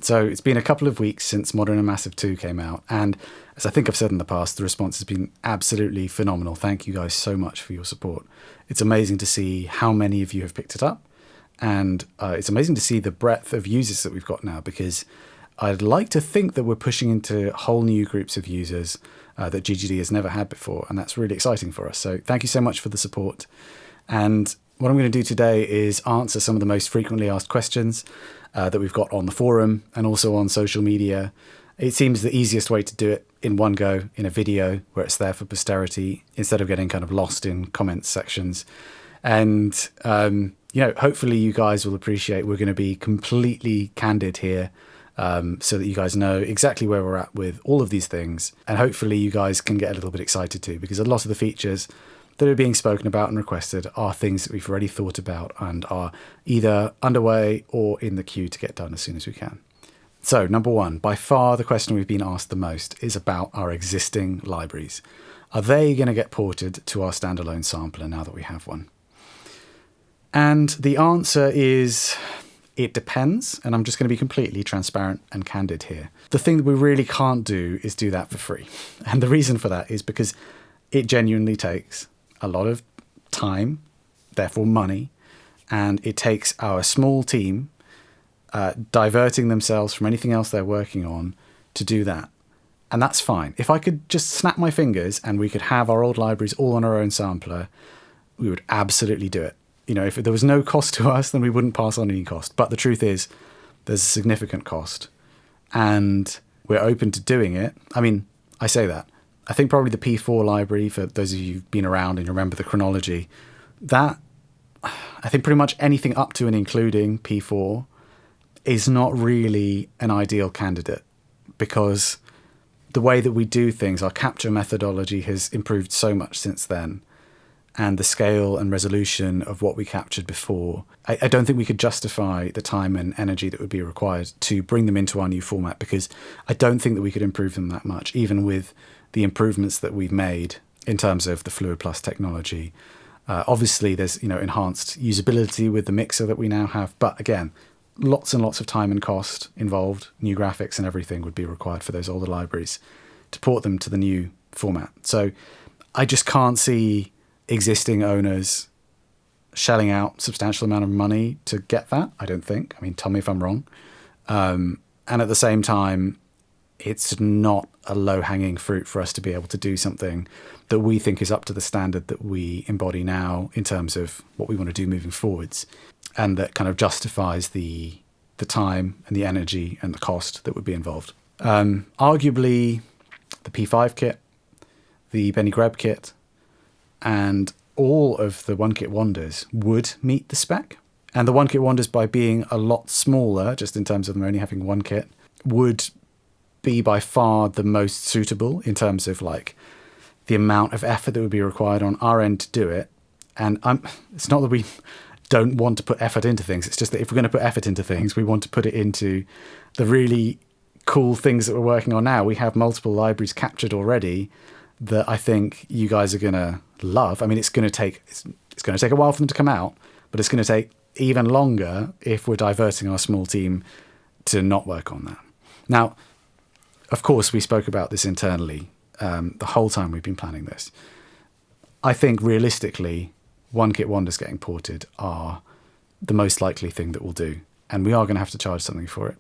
So it's been a couple of weeks since Modern and Massive 2 came out, and as I think I've said in the past, the response has been absolutely phenomenal. Thank you guys so much for your support. It's amazing to see how many of you have picked it up, and it's amazing to see the breadth of users that we've got now, because I'd like to think that we're pushing into whole new groups of users that GGD has never had before, and that's really exciting for us. So thank you so much for the support. And what I'm going to do today is answer some of the most frequently asked questions that we've got on the forum and also on social media. It seems the easiest way to do it in one go in a video where it's there for posterity instead of getting kind of lost in comments sections. And, hopefully you guys will appreciate we're going to be completely candid here so that you guys know exactly where we're at with all of these things. And hopefully you guys can get a little bit excited too, because a lot of the features that are being spoken about and requested are things that we've already thought about and are either underway or in the queue to get done as soon as we can. So number one, by far the question we've been asked the most is about our existing libraries. Are they going to get ported to our standalone sampler now that we have one? And the answer is, it depends, and I'm just going to be completely transparent and candid here. The thing that we really can't do is do that for free. And the reason for that is because it genuinely takes a lot of time, therefore money, and it takes our small team diverting themselves from anything else they're working on to do that. And that's fine. If I could just snap my fingers and we could have our old libraries all on our own sampler, we would absolutely do it. If there was no cost to us, then we wouldn't pass on any cost. But the truth is, there's a significant cost, and we're open to doing it. I mean, I say that. I think probably the P4 library, for those of you who've been around and you remember the chronology, that I think pretty much anything up to and including P4 is not really an ideal candidate, because the way that we do things, our capture methodology has improved so much since then, and the scale and resolution of what we captured before, I don't think we could justify the time and energy that would be required to bring them into our new format, because I don't think that we could improve them that much, even with the improvements that we've made in terms of the Fluid Plus technology. Obviously, there's enhanced usability with the mixer that we now have, but again, lots and lots of time and cost involved. New graphics and everything would be required for those older libraries to port them to the new format. So I just can't see existing owners shelling out substantial amount of money to get that. I don't think. I mean, tell me if I'm wrong. And at the same time, it's not a low-hanging fruit for us to be able to do something that we think is up to the standard that we embody now in terms of what we want to do moving forwards, and that kind of justifies the time and the energy and the cost that would be involved. Arguably, the P5 kit, the Benny Greb kit, and all of the One Kit Wonders would meet the spec. And the One Kit Wonders, by being a lot smaller, just in terms of them only having one kit, would be by far the most suitable in terms of like the amount of effort that would be required on our end to do it. And it's not that we don't want to put effort into things. It's just that if we're going to put effort into things, we want to put it into the really cool things that we're working on now. We have multiple libraries captured already that I think you guys are going to love. I mean, it's going to take a while for them to come out, but it's going to take even longer if we're diverting our small team to not work on that. Now, of course, we spoke about this internally the whole time we've been planning this. I think realistically, One Kit Wonders getting ported are the most likely thing that we'll do. And we are going to have to charge something for it.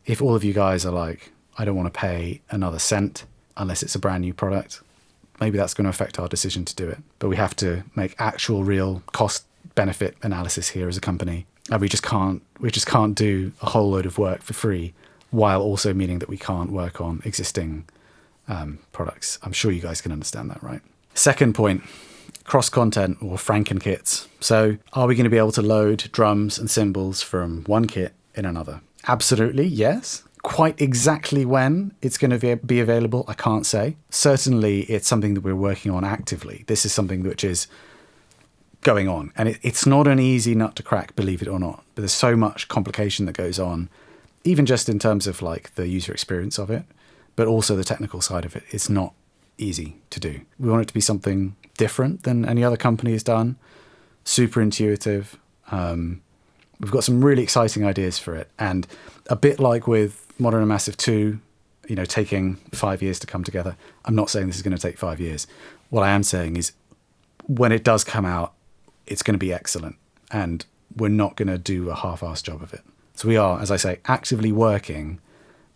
If all of you guys are like, I don't want to pay another cent unless it's a brand new product, maybe that's going to affect our decision to do it. But we have to make actual real cost benefit analysis here as a company. And we just can't do a whole load of work for free, while also meaning that we can't work on existing products. I'm sure you guys can understand that, right? Second point, cross-content or Franken-kits. So are we going to be able to load drums and cymbals from one kit in another? Absolutely, yes. Quite exactly when it's going to be available, I can't say. Certainly, it's something that we're working on actively. This is something which is going on. And it's not an easy nut to crack, believe it or not. But there's so much complication that goes on, even just in terms of like the user experience of it, but also the technical side of it. It's not easy to do. We want it to be something different than any other company has done, super intuitive, We've got some really exciting ideas for it. And a bit like with Modern and Massive 2, taking 5 years to come together, I'm not saying this is going to take 5 years. What I am saying is when it does come out, it's going to be excellent. And we're not going to do a half-assed job of it. So we are, as I say, actively working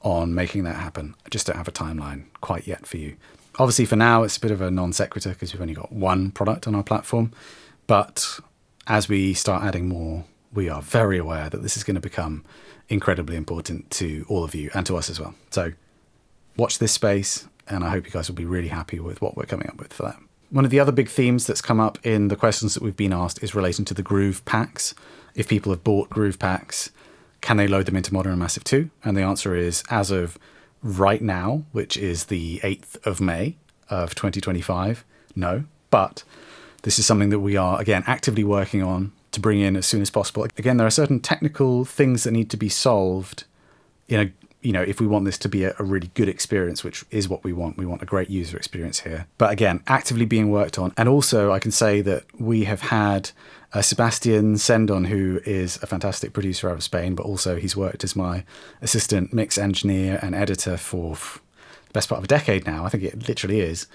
on making that happen. I just don't have a timeline quite yet for you. Obviously, for now, it's a bit of a non sequitur because we've only got one product on our platform. But as we start adding more, we are very aware that this is going to become incredibly important to all of you and to us as well. So watch this space, and I hope you guys will be really happy with what we're coming up with for that. One of the other big themes that's come up in the questions that we've been asked is relating to the Groove packs. If people have bought Groove packs, can they load them into Modern and Massive 2? And the answer is, as of right now, which is the 8th of May of 2025, no. But this is something that we are, again, actively working on to bring in as soon as possible. Again, there are certain technical things that need to be solved if we want this to be a really good experience, which is what we want. We want a great user experience here. But again, actively being worked on. And also I can say that we have had Sebastian Sendon, who is a fantastic producer out of Spain, but also he's worked as my assistant mix engineer and editor for the best part of a decade now. I think it literally is.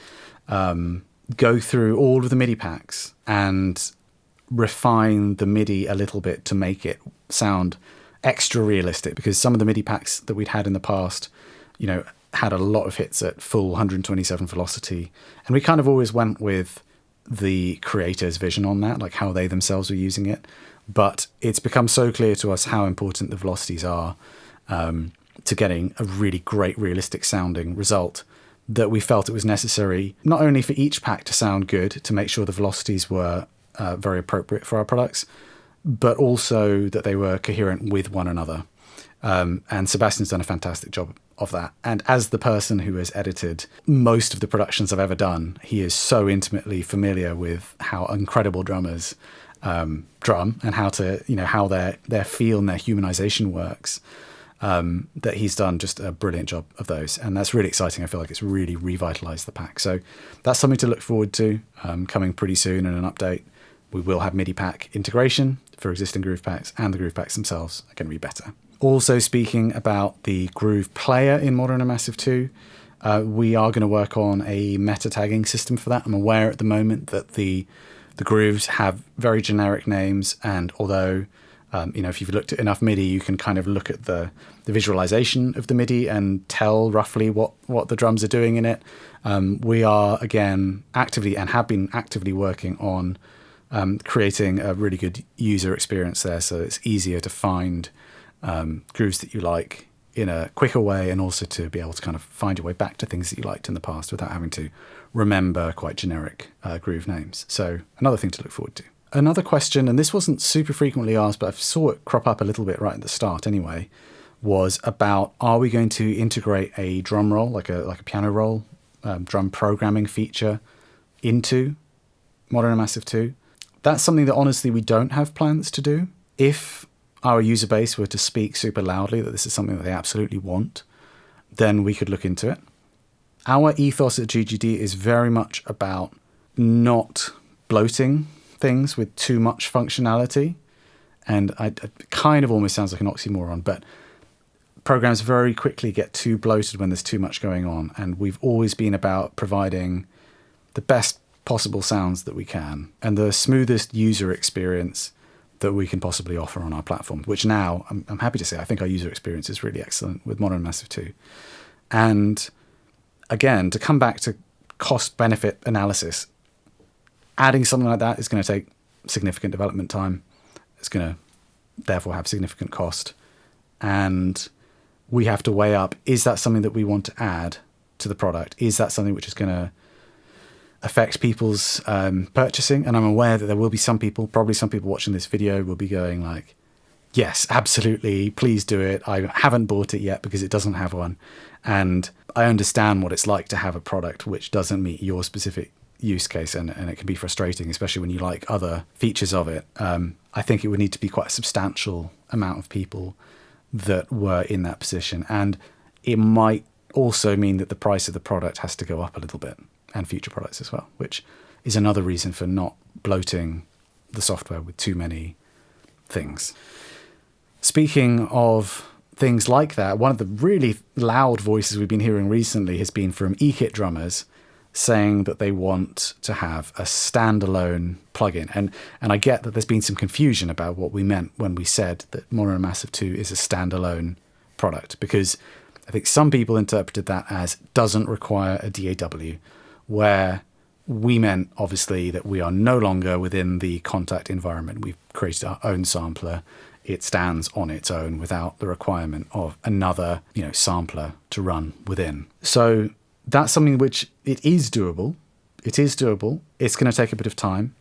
Go through all of the MIDI packs and refine the MIDI a little bit to make it sound extra realistic, because some of the MIDI packs that we'd had in the past, had a lot of hits at full 127 velocity. And we kind of always went with the creator's vision on that, like how they themselves were using it. But it's become so clear to us how important the velocities are to getting a really great realistic sounding result, that we felt it was necessary not only for each pack to sound good, to make sure the velocities were very appropriate for our products, but also that they were coherent with one another. And Sebastian's done a fantastic job of that. And as the person who has edited most of the productions I've ever done, he is so intimately familiar with how incredible drummers drum and how to, how their feel and their humanization works, that he's done just a brilliant job of those. And that's really exciting. I feel like it's really revitalized the pack. So that's something to look forward to, coming pretty soon in an update. We will have MIDI pack integration for existing Groove packs, and the Groove packs themselves are going to be better. Also, speaking about the Groove player in Modern and Massive 2, we are going to work on a meta tagging system for that. I'm aware at the moment that the grooves have very generic names, and although if you've looked at enough MIDI, you can kind of look at the visualization of the MIDI and tell roughly what the drums are doing in it. We are, again, actively and have been actively working on creating a really good user experience there, so it's easier to find grooves that you like in a quicker way, and also to be able to kind of find your way back to things that you liked in the past without having to remember quite generic groove names. So another thing to look forward to. Another question, and this wasn't super frequently asked, but I saw it crop up a little bit right at the start anyway, was about, are we going to integrate a drum roll, like a piano roll, drum programming feature into Modern and Massive 2? That's something that honestly we don't have plans to do. If our user base were to speak super loudly that this is something that they absolutely want, then we could look into it. Our ethos at GGD is very much about not bloating things with too much functionality. And it kind of almost sounds like an oxymoron, but programs very quickly get too bloated when there's too much going on. And we've always been about providing the best possible sounds that we can and the smoothest user experience that we can possibly offer on our platform, which now I'm happy to say I think our user experience is really excellent with Modern Massive 2. And again, to come back to cost benefit analysis, adding something like that is going to take significant development time. It's going to therefore have significant cost, and we have to weigh up, is that something that we want to add to the product? Is that something which is going to affect people's purchasing? And I'm aware that there will be some people, probably some people watching this video will be going like, yes, absolutely, please do it. I haven't bought it yet because it doesn't have one. And I understand what it's like to have a product which doesn't meet your specific use case, and it can be frustrating, especially when you like other features of it. I think it would need to be quite a substantial amount of people that were in that position. And it might also mean that the price of the product has to go up a little bit, and future products as well, which is another reason for not bloating the software with too many things. Speaking of things like that, one of the really loud voices we've been hearing recently has been from eKit drummers saying that they want to have a standalone plugin. And I get that there's been some confusion about what we meant when we said that Mono Massive 2 is a standalone product, because I think some people interpreted that as doesn't require a DAW, where we meant obviously that we are no longer within the Kontakt environment. We've created our own sampler. It stands on its own without the requirement of another, sampler to run within. So that's something which it is doable. It is doable. It's going to take a bit of time.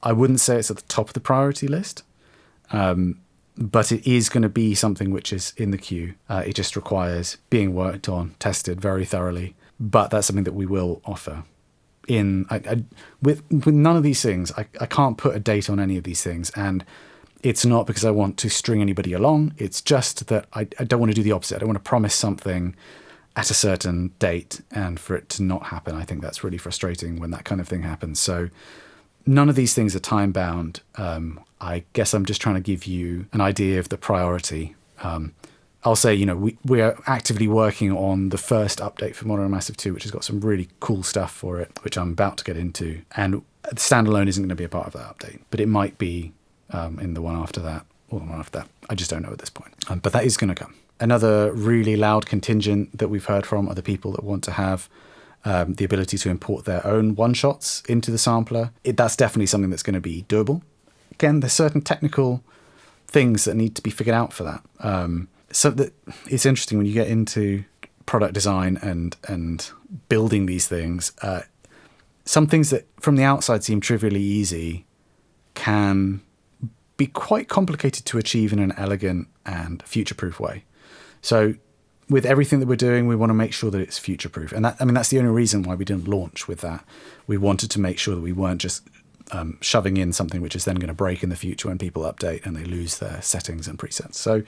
I wouldn't say it's at the top of the priority list, but it is going to be something which is in the queue. It just requires being worked on, tested very thoroughly. But that's something that we will offer. With none of these things, I can't put a date on any of these things, and it's not because I want to string anybody along. It's just that I don't want to do the opposite. I don't want to promise something at a certain date and for it to not happen. I think that's really frustrating when that kind of thing happens. So none of these things are time bound. I guess I'm just trying to give you an idea of the priority. I'll say, we are actively working on the first update for Mono Massive 2, which has got some really cool stuff for it, which I'm about to get into. And Standalone isn't going to be a part of that update, but it might be in the one after that or the one after that. I just don't know at this point. But that is going to come. Another really loud contingent that we've heard from are the people that want to have the ability to import their own one-shots into the sampler. That's definitely something that's going to be doable. Again, there's certain technical things that need to be figured out for that. So that it's interesting when you get into product design and building these things. Some things that from the outside seem trivially easy can be quite complicated to achieve in an elegant and future-proof way. So with everything that we're doing, we want to make sure that it's future-proof. And that's the only reason why we didn't launch with that. We wanted to make sure that we weren't just shoving in something which is then going to break in the future when people update and they lose their settings and presets. So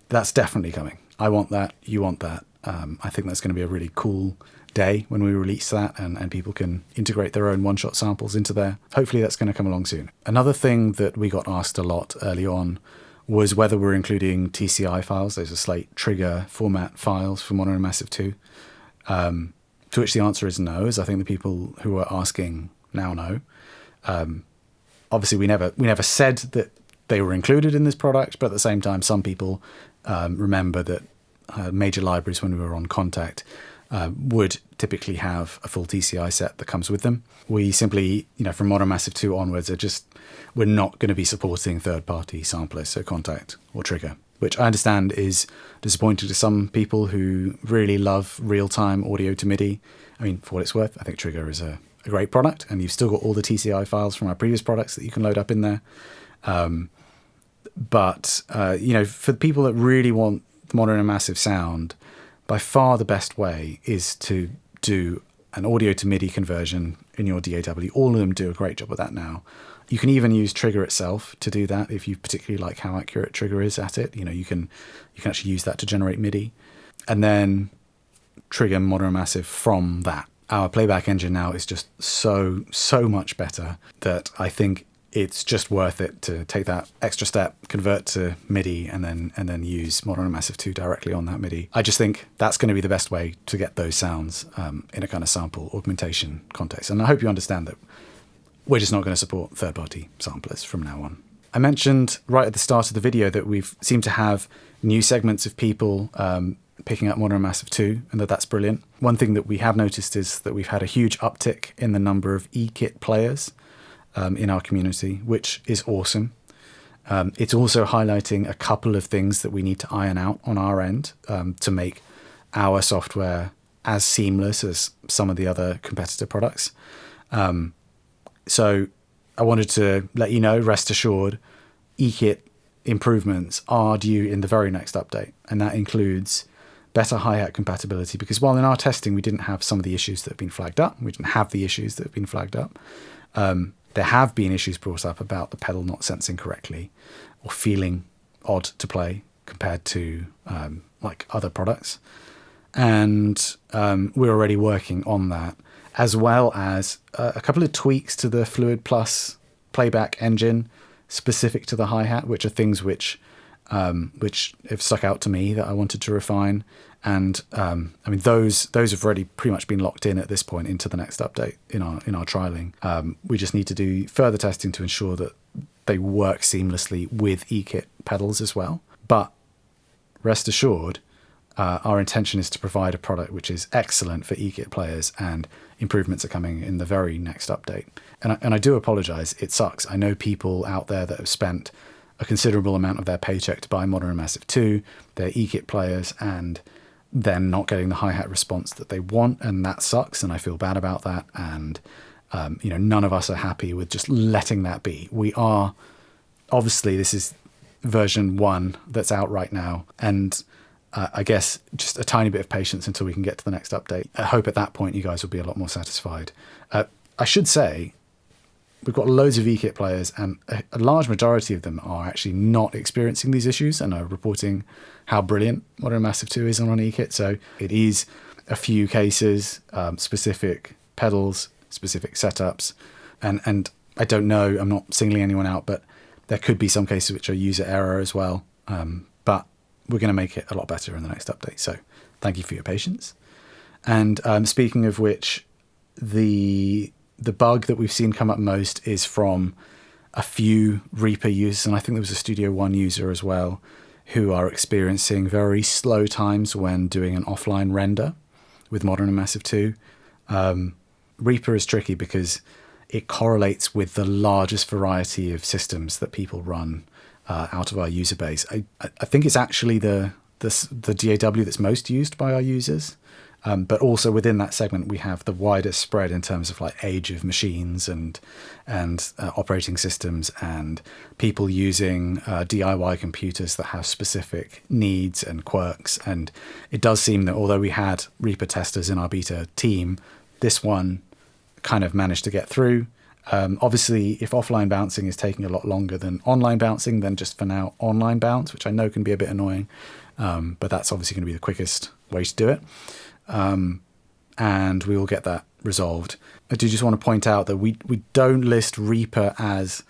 that's definitely coming. I want that. You want that. I think that's going to be a really cool day when we release that and people can integrate their own one-shot samples into there. Hopefully that's going to come along soon. Another thing that we got asked a lot early on was whether we're including TCI files. Those are Slate trigger format files for Mono Massive 2. To which the answer is no, as I think the people who are asking now know. Obviously, we never said that they were included in this product, but at the same time, some people remember that major libraries, when we were on Kontakt, would typically have a full TCI set that comes with them. We simply, from Mono Massive 2 onwards, we're not going to be supporting third-party samplers, so Kontakt or Trigger, which I understand is disappointing to some people who really love real-time audio to MIDI. I mean, for what it's worth, I think Trigger is a great product, and you've still got all the TCI files from our previous products that you can load up in there. But for the people that really want the Mono Massive sound, by far the best way is to do an audio to MIDI conversion in your DAW. All of them do a great job of that now. You can even use Trigger itself to do that if you particularly like how accurate Trigger is at it. You can actually use that to generate MIDI, and then trigger Mono Massive from that. Our playback engine now is just so much better that I think it's just worth it to take that extra step, convert to MIDI, and then use Mono Massive 2 directly on that MIDI. I just think that's going to be the best way to get those sounds in a kind of sample augmentation context. And I hope you understand that we're just not going to support third-party samplers from now on. I mentioned right at the start of the video that we've seemed to have new segments of people picking up Mono Massive 2, and that's brilliant. One thing that we have noticed is that we've had a huge uptick in the number of eKit players in our community, which is awesome. It's also highlighting a couple of things that we need to iron out on our end to make our software as seamless as some of the other competitor products. So I wanted to let you know, rest assured, eKit improvements are due in the very next update, and that includes better hi-hat compatibility, because while in our testing we didn't have some of the issues that have been flagged up, there have been issues brought up about the pedal not sensing correctly or feeling odd to play compared to like other products. And we're already working on that, as well as a couple of tweaks to the Fluid Plus playback engine specific to the hi-hat, which are things which have stuck out to me that I wanted to refine. And I mean, those have already pretty much been locked in at this point into the next update in our trialing. We just need to do further testing to ensure that they work seamlessly with eKit pedals as well. But rest assured, our intention is to provide a product which is excellent for eKit players, and improvements are coming in the very next update. And I do apologize, it sucks. I know people out there that have spent a considerable amount of their paycheck to buy Modern and Massive 2, they're eKit players, and they're not getting the hi-hat response that they want, and that sucks, and I feel bad about that. And none of us are happy with just letting that be. We are, obviously, this is version 1 that's out right now, and I guess just a tiny bit of patience until we can get to the next update. I hope at that point you guys will be a lot more satisfied. I should say, we've got loads of eKit players, and a large majority of them are actually not experiencing these issues and are reporting how brilliant Modern Massive 2 is on eKit. So it is a few cases, specific pedals, specific setups, and I don't know, I'm not singling anyone out, but there could be some cases which are user error as well. But we're going to make it a lot better in the next update. So thank you for your patience. And speaking of which, the bug that we've seen come up most is from a few Reaper users, and I think there was a Studio One user as well, who are experiencing very slow times when doing an offline render with Modern and Massive 2. Reaper is tricky because it correlates with the largest variety of systems that people run out of our user base. I think it's actually the DAW that's most used by our users. But also within that segment, we have the widest spread in terms of like age of machines and operating systems, and people using DIY computers that have specific needs and quirks. And it does seem that although we had Reaper testers in our beta team, this one kind of managed to get through. Obviously, if offline bouncing is taking a lot longer than online bouncing, then just for now, online bounce, which I know can be a bit annoying, but that's obviously going to be the quickest way to do it. And we will get that resolved. I do just want to point out that we don't list Reaper as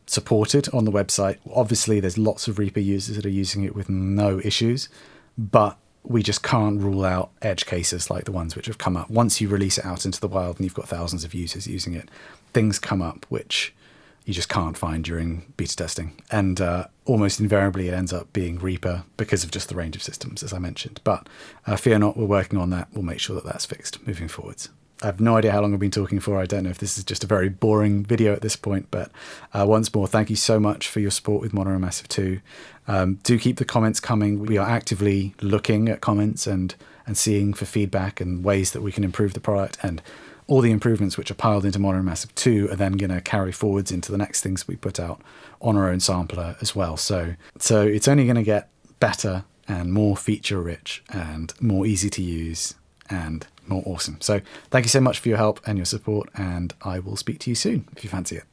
supported on the website. Obviously, there's lots of Reaper users that are using it with no issues, but we just can't rule out edge cases like the ones which have come up. Once you release it out into the wild and you've got thousands of users using it, things come up which you just can't find during beta testing. And almost invariably it ends up being Reaper because of just the range of systems, as I mentioned. But fear not, we're working on that. We'll make sure that that's fixed moving forwards. I have no idea how long I've been talking for. I don't know if this is just a very boring video at this point, but once more, thank you so much for your support with Modern and Massive 2. Do keep the comments coming. We are actively looking at comments and seeing for feedback and ways that we can improve the product, and all the improvements which are piled into Modern and Massive 2 are then going to carry forwards into the next things we put out on our own sampler as well. So it's only going to get better and more feature rich and more easy to use and more awesome. So thank you so much for your help and your support, and I will speak to you soon if you fancy it.